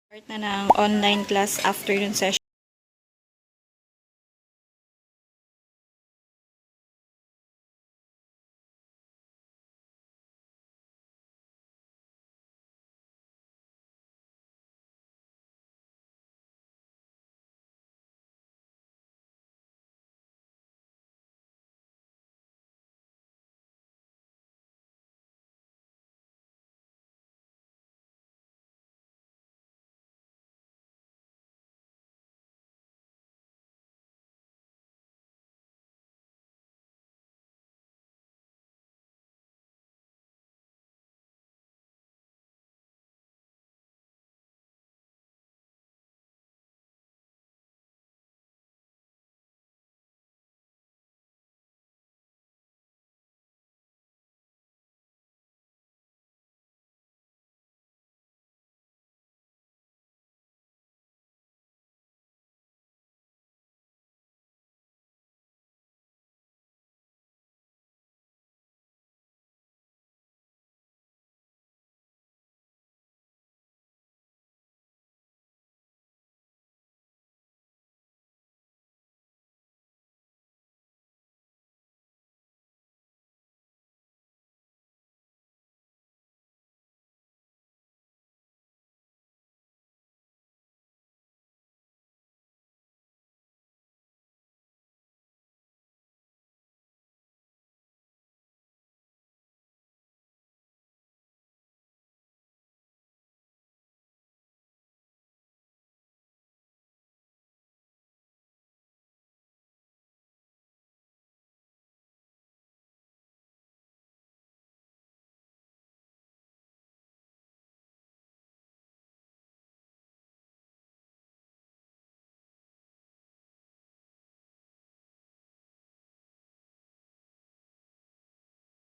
Start na ng online class afternoon session.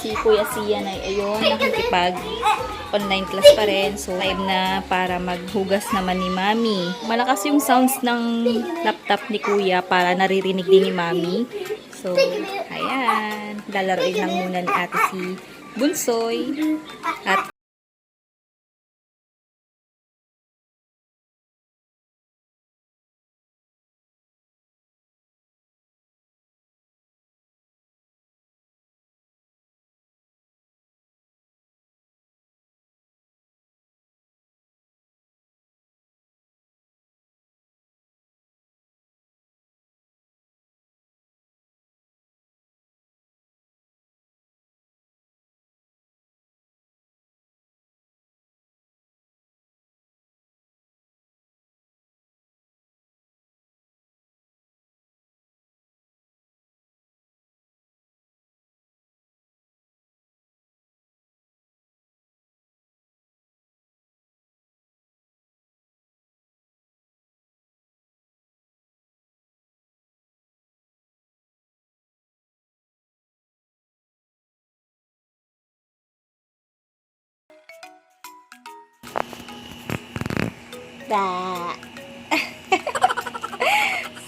Si Kuya Sian ay ayun, nakikipag-online class pa rin. So, live na para maghugas naman ni Mami. Malakas yung sounds ng laptop ni Kuya para naririnig din ni Mami. So, ayan. Lalaroin lang muna ni ate si Bunsoy. At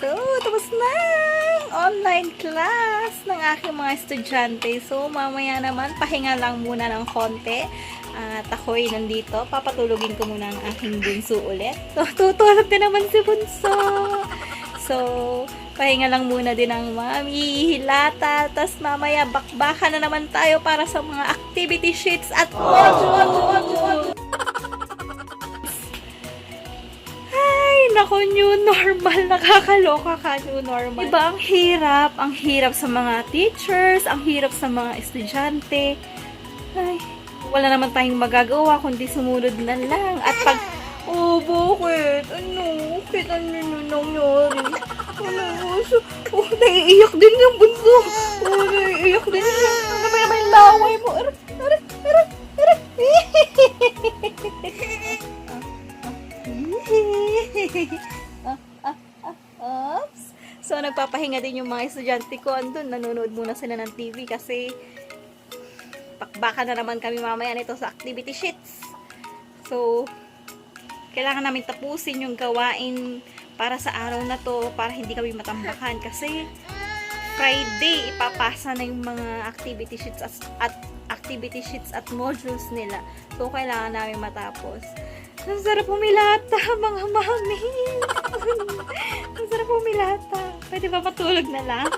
so, tapos na ang online class ng aking mga estudyante. So, mamaya naman, pahinga lang muna ng konti. At ako'y nandito. Papatulugin ko muna ang aking bunso ulit. So, tutulog din naman si bunso. So, pahinga lang muna din ang mami, hilata. Tapos mamaya, bakbaka na naman tayo para sa mga activity sheets at Nako, new normal. Nakakaloka ka, new normal. Diba, ang hirap sa mga teachers, ang hirap sa mga estudyante. Ay, wala naman tayong magagawa kundi sumunod na lang. At pag, bakit? Bakit ano nangyari? Naiiyak din yung bunso. Naiiyak din siya. Ano ba naman yung laway mo? Oops. So, nagpapahinga din yung mga estudyante ko. Andun, nanonood muna sila ng TV kasi pakbaka na naman kami mamaya nito sa activity sheets. So, kailangan namin tapusin yung gawain para sa araw na to para hindi kami matambakan kasi Friday ipapasa na yung mga activity sheets at modules nila. So, kailangan namin matapos. Ang sarap humilata, mga mami. Ang sarap humilata. Pwede ba matulog na lang?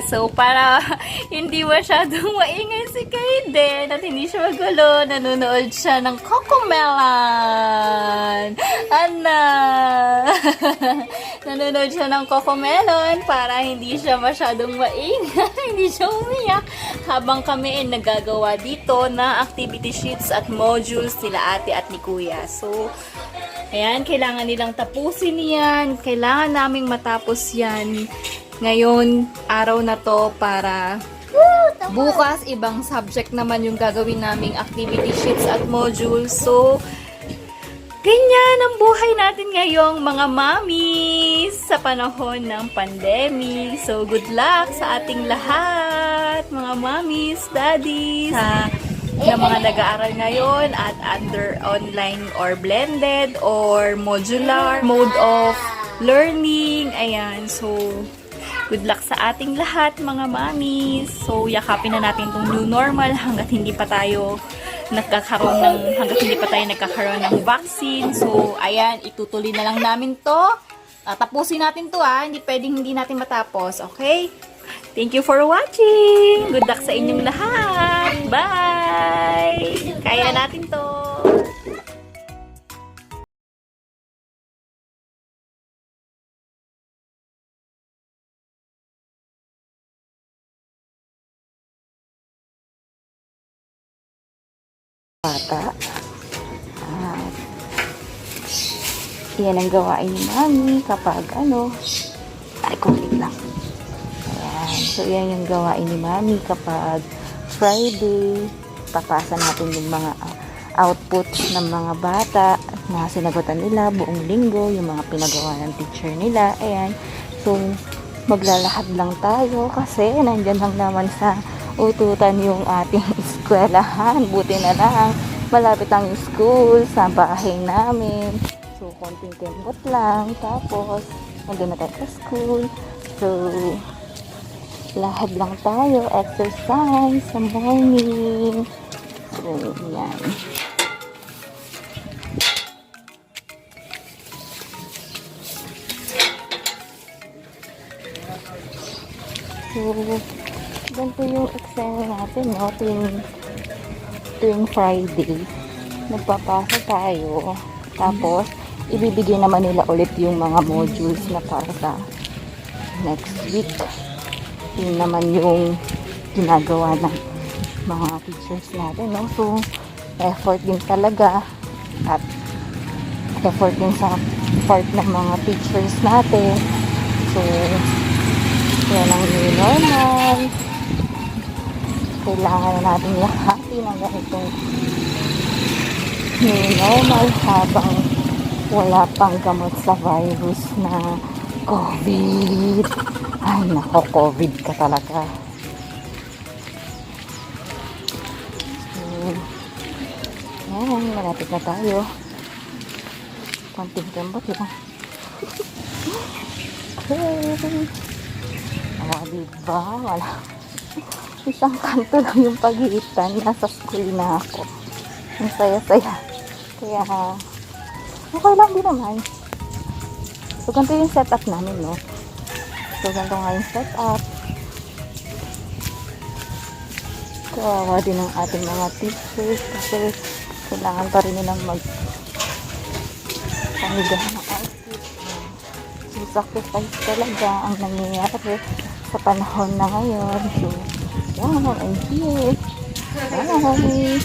So, para hindi masyadong maingay si Kaden at hindi siya magulo, nanonood siya ng Cocomelon. Anna! Nanonood siya ng Cocomelon para hindi siya masyadong maingay, hindi siya umiyak. Habang kami ay nagagawa dito na activity sheets at modules nila ate at ni kuya. So, ayan, kailangan nilang tapusin yan. Kailangan naming matapos yan ngayon, araw na to para bukas, ibang subject naman yung gagawin naming activity sheets at modules. So, ganyan ang buhay natin ngayong mga mommies sa panahon ng pandemic. So, good luck sa ating lahat, mga mommies, daddies, na mga nag-aaral ngayon at under online or blended or modular mode of learning. Ayan, so good luck sa ating lahat, mga mommies. So, yakapin na natin itong new normal hanggat hindi pa tayo nagkakaroon ng vaccine. So, ayan, itutuloy na lang namin to. Tapusin natin to, hindi pwedeng hindi natin matapos, okay? Thank you for watching. Good luck sa inyong lahat. Bye! Kaya natin to. Bata. At yan ang gawain ni Mami kapag ay kulit lang. Ayan. So yan yung gawain ni Mami kapag Friday. Papasa natin yung mga output ng mga bata na sinagutan nila buong linggo, yung mga pinagawa ng teacher nila. Ayan. So maglalakad lang tayo kasi nandyan lang naman sa ututan yung ating eskwelahan. Buti na lang malapit ang school sa bahay namin. So, konting kembot lang. Tapos, nandun na tayo sa school. So, lahad lang tayo. Exercise sa morning. So, yan. So, ganito yung eksena natin, no? Tuwing Friday, nagpapasa tayo. Tapos, ibibigay naman nila ulit yung mga modules na para sa next week. Yun naman yung ginagawa ng mga teachers natin, no? So, effort din talaga at effort din sa part ng mga teachers natin. So, yan ang new normal. Kailangan na natin yakapin ng ganitong new normal habang wala pang gamot sa virus na COVID. Ay, nako, COVID ka talaga. So, ayan, malapit na tayo. Konting tembot lang. Okay. Diba? Wala. Isang kanto lang yung pagitan. Nasa school na ako. Ang saya-saya. Kaya, okay lang din naman. So, ganito yung setup namin, no? So, ganito nga yung setup. Kawawa din ang ating mga teachers kasi kailangan pa rin nilang panigahan ng outfit. So, sacrifice talaga ang nangyayari sa panahon na ngayon. So, yan, I'm here. Bye!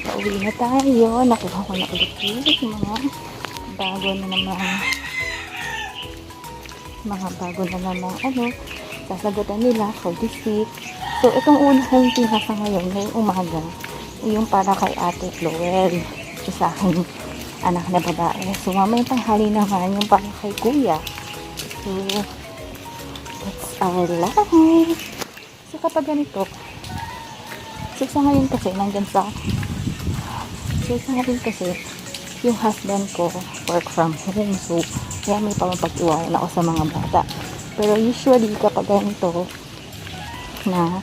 Pauwi na tayo. Nakuha ko na ulit yung mga bago na namang sasagutan nila for this week. So, itong unang pinasa ngayon, ngayong umaga, yung para kay Ate Chloel, sa aking anak na babae. So, mamaya tanghali naman yung para kay Kuya. So, that's our life. So, kapag ganito, so, sa ngayon kasi, yung husband ko, work from home. So, kaya may pamapag-iwanan ako sa mga bata. Pero usually, kapag ganito, na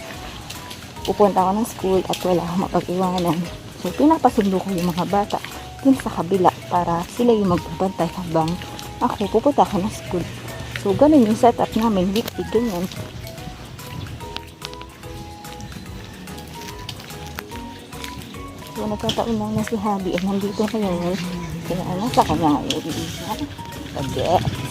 pupunta ako ng school at wala akong mapag-iwanan. So, pinapasundo ko yung mga bata dun sa kabila para sila yung magbabantay habang ako pupunta ako ng school. So, ganun yung setup namin. Weekly, ganyan. So, nagkataon lang na si Habi ay nandito ngayon. Kaya nasa kanya ngayon. Pagye.